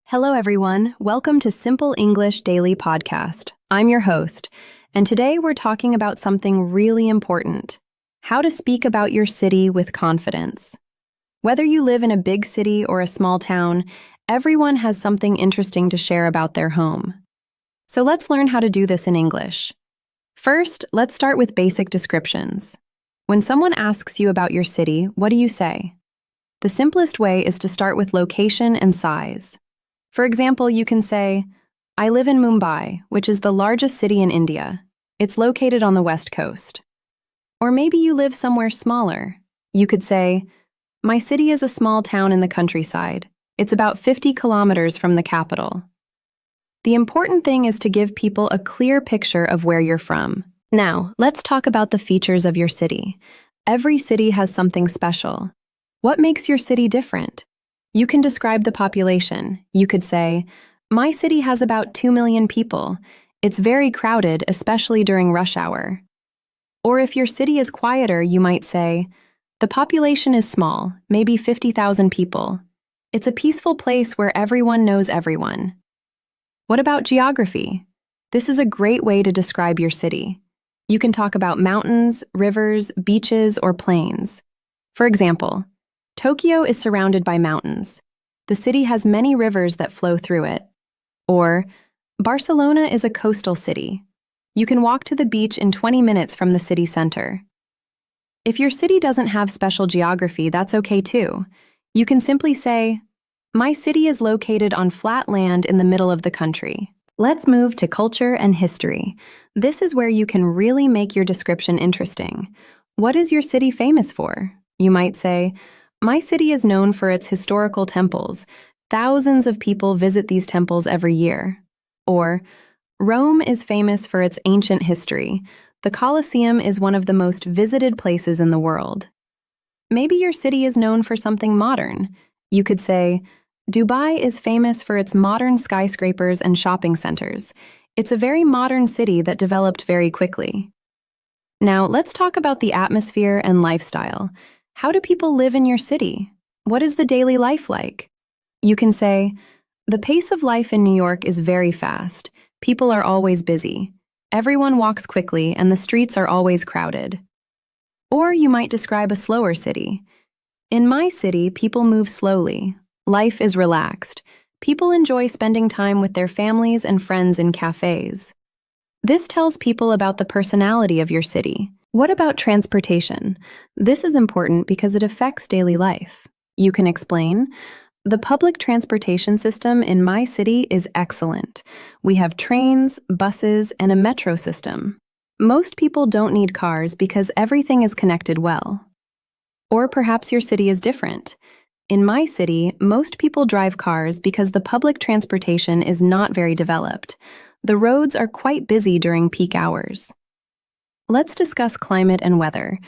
Hello, everyone. Welcome to Simple English Daily Podcast. I'm your host, and today we're talking about something really important: how to speak about your city with confidence. Whether you live in a big city or a small town, everyone has something interesting to share about their home. So let's learn how to do this in English. First, let's start with basic descriptions. When someone asks you about your city, what do you say? The simplest way is to start with location and size. For example, you can say, I live in Mumbai, which is the largest city in India. It's located on the west coast. Or maybe you live somewhere smaller. You could say, my city is a small town in the countryside. It's about 50 kilometers from the capital. The important thing is to give people a clear picture of where you're from. Now, let's talk about the features of your city. Every city has something special. What makes your city different? You can describe the population. You could say, my city has about 2 million people. It's very crowded, especially during rush hour. Or if your city is quieter, you might say, the population is small, maybe 50,000 people. It's a peaceful place where everyone knows everyone. What about geography? This is a great way to describe your city. You can talk about mountains, rivers, beaches, or plains. For example, Tokyo is surrounded by mountains. The city has many rivers that flow through it. Or, Barcelona is a coastal city. You can walk to the beach in 20 minutes from the city center. If your city doesn't have special geography, that's okay too. You can simply say, my city is located on flat land in the middle of the country. Let's move to culture and history. This is where you can really make your description interesting. What is your city famous for? You might say, my city is known for its historical temples. Thousands of people visit these temples every year. Or, Rome is famous for its ancient history. The Colosseum is one of the most visited places in the world. Maybe your city is known for something modern. You could say, Dubai is famous for its modern skyscrapers and shopping centers. It's a very modern city that developed very quickly. Now, let's talk about the atmosphere and lifestyle. How do people live in your city? What is the daily life like? You can say, the pace of life in New York is very fast. People are always busy. Everyone walks quickly and the streets are always crowded. Or you might describe a slower city. In my city, people move slowly. Life is relaxed. People enjoy spending time with their families and friends in cafes. This tells people about the personality of your city. What about transportation? This is important because it affects daily life. You can explain, the public transportation system in my city is excellent. We have trains, buses, and a metro system. Most people don't need cars because everything is connected well. Or perhaps your city is different. In my city, most people drive cars because the public transportation is not very developed. The roads are quite busy during peak hours. Let's discuss climate and weather.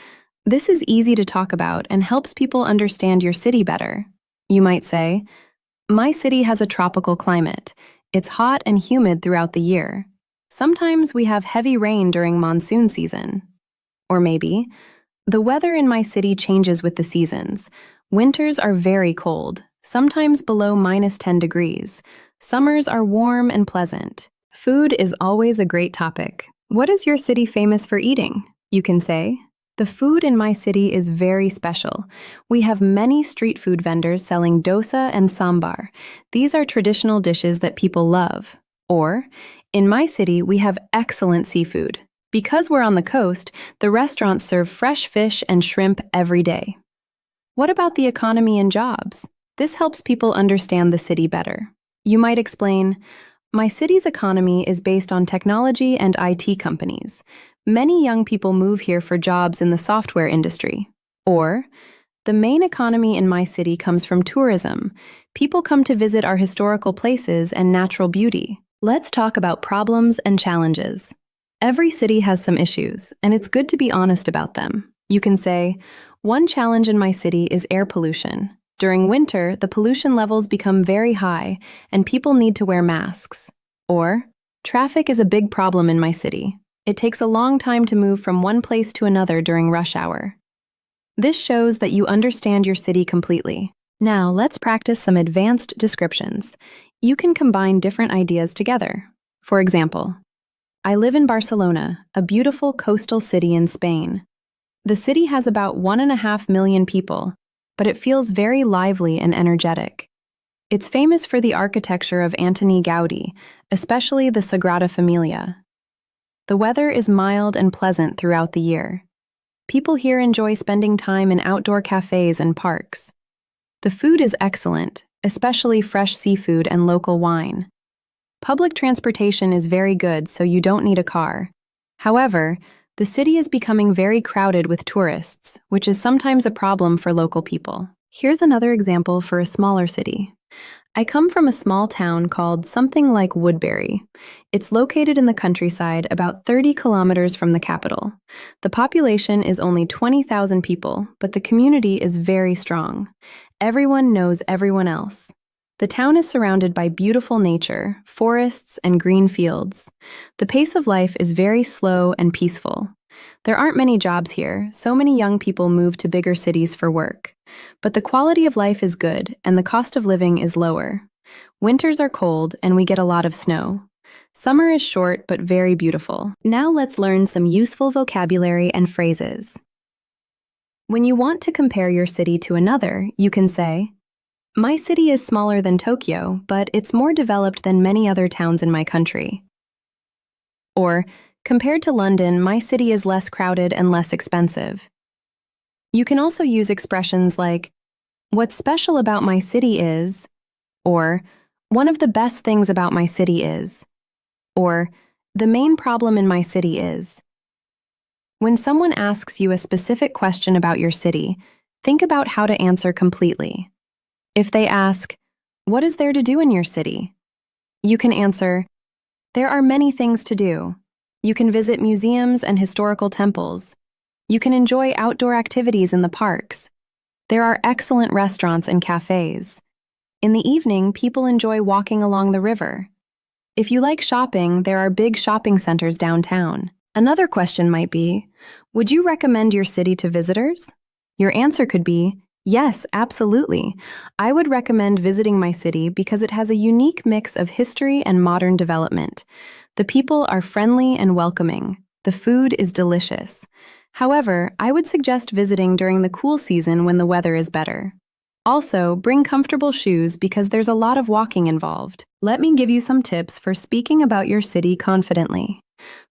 This is easy to talk about and helps people understand your city better. You might say, my city has a tropical climate. It's hot and humid throughout the year. Sometimes we have heavy rain during monsoon season. Or maybe, the weather in my city changes with the seasons. Winters are very cold, sometimes below -10 degrees. Summers are warm and pleasant. Food is always a great topic. What is your city famous for eating? You can say, the food in my city is very special. We have many street food vendors selling dosa and sambar. These are traditional dishes that people love. Or, in my city, we have excellent seafood. Because we're on the coast, the restaurants serve fresh fish and shrimp every day. What about the economy and jobs? This helps people understand the city better. You might explain, my city's economy is based on technology and IT companies. Many young people move here for jobs in the software industry. Or, the main economy in my city comes from tourism. People come to visit our historical places and natural beauty. Let's talk about problems and challenges. Every city has some issues, and it's good to be honest about them. You can say, one challenge in my city is air pollution. During winter, the pollution levels become very high, and people need to wear masks. Or, traffic is a big problem in my city. It takes a long time to move from one place to another during rush hour. This shows that you understand your city completely. Now, let's practice some advanced descriptions. You can combine different ideas together. For example, I live in Barcelona, a beautiful coastal city in Spain. The city has about 1.5 million people, but it feels very lively and energetic. It's famous for the architecture of Antoni Gaudí, especially the Sagrada Familia. The weather is mild and pleasant throughout the year. People here enjoy spending time in outdoor cafes and parks. The food is excellent, especially fresh seafood and local wine. Public transportation is very good, so you don't need a car. However, the city is becoming very crowded with tourists, which is sometimes a problem for local people. Here's another example for a smaller city. I come from a small town called something like Woodbury. It's located in the countryside about 30 kilometers from the capital. The population is only 20,000 people, but the community is very strong. Everyone knows everyone else. The town is surrounded by beautiful nature, forests, and green fields. The pace of life is very slow and peaceful. There aren't many jobs here, so many young people move to bigger cities for work. But the quality of life is good, and the cost of living is lower. Winters are cold, and we get a lot of snow. Summer is short but very beautiful. Now let's learn some useful vocabulary and phrases. When you want to compare your city to another, you can say, my city is smaller than Tokyo, but it's more developed than many other towns in my country. Or, compared to London, my city is less crowded and less expensive. You can also use expressions like, what's special about my city is, or one of the best things about my city is, or the main problem in my city is. When someone asks you a specific question about your city, think about how to answer completely. If they ask, what is there to do in your city? You can answer, there are many things to do. You can visit museums and historical temples. You can enjoy outdoor activities in the parks. There are excellent restaurants and cafes. In the evening, people enjoy walking along the river. If you like shopping, there are big shopping centers downtown. Another question might be, would you recommend your city to visitors? Your answer could be, yes, absolutely. I would recommend visiting my city because it has a unique mix of history and modern development. The people are friendly and welcoming. The food is delicious. However, I would suggest visiting during the cool season when the weather is better. Also, bring comfortable shoes because there's a lot of walking involved. Let me give you some tips for speaking about your city confidently.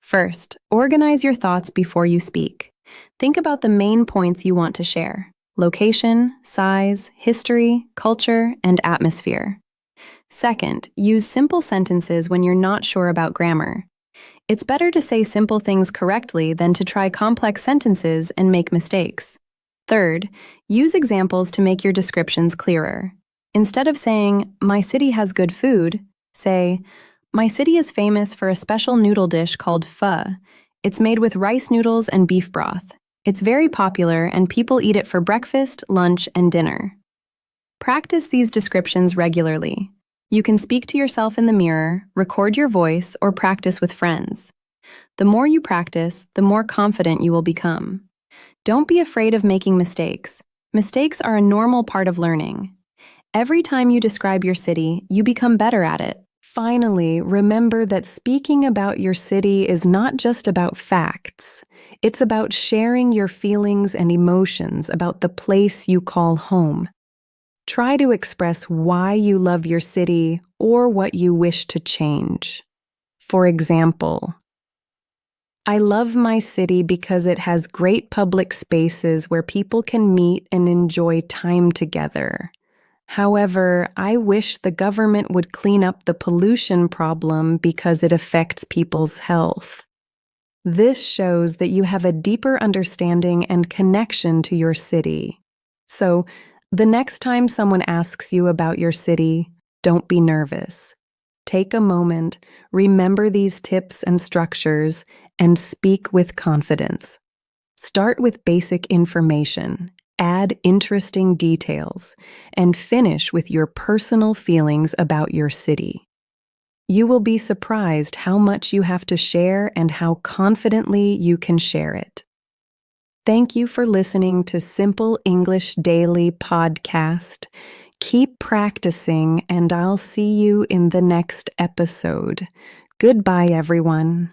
First, organize your thoughts before you speak. Think about the main points you want to share: location, size, history, culture, and atmosphere. Second, use simple sentences when you're not sure about grammar. It's better to say simple things correctly than to try complex sentences and make mistakes. Third, use examples to make your descriptions clearer. Instead of saying, my city has good food, say, my city is famous for a special noodle dish called pho. It's made with rice noodles and beef broth. It's very popular and people eat it for breakfast, lunch, and dinner. Practice these descriptions regularly. You can speak to yourself in the mirror, record your voice, or practice with friends. The more you practice, the more confident you will become. Don't be afraid of making mistakes. Mistakes are a normal part of learning. Every time you describe your city, you become better at it. Finally, remember that speaking about your city is not just about facts. It's about sharing your feelings and emotions about the place you call home. Try to express why you love your city or what you wish to change. For example, I love my city because it has great public spaces where people can meet and enjoy time together. However, I wish the government would clean up the pollution problem because it affects people's health. This shows that you have a deeper understanding and connection to your city. So, the next time someone asks you about your city, don't be nervous. Take a moment, remember these tips and structures, and speak with confidence. Start with basic information, add interesting details, and finish with your personal feelings about your city. You will be surprised how much you have to share and how confidently you can share it. Thank you for listening to Simple English Daily Podcast. Keep practicing, and I'll see you in the next episode. Goodbye, everyone.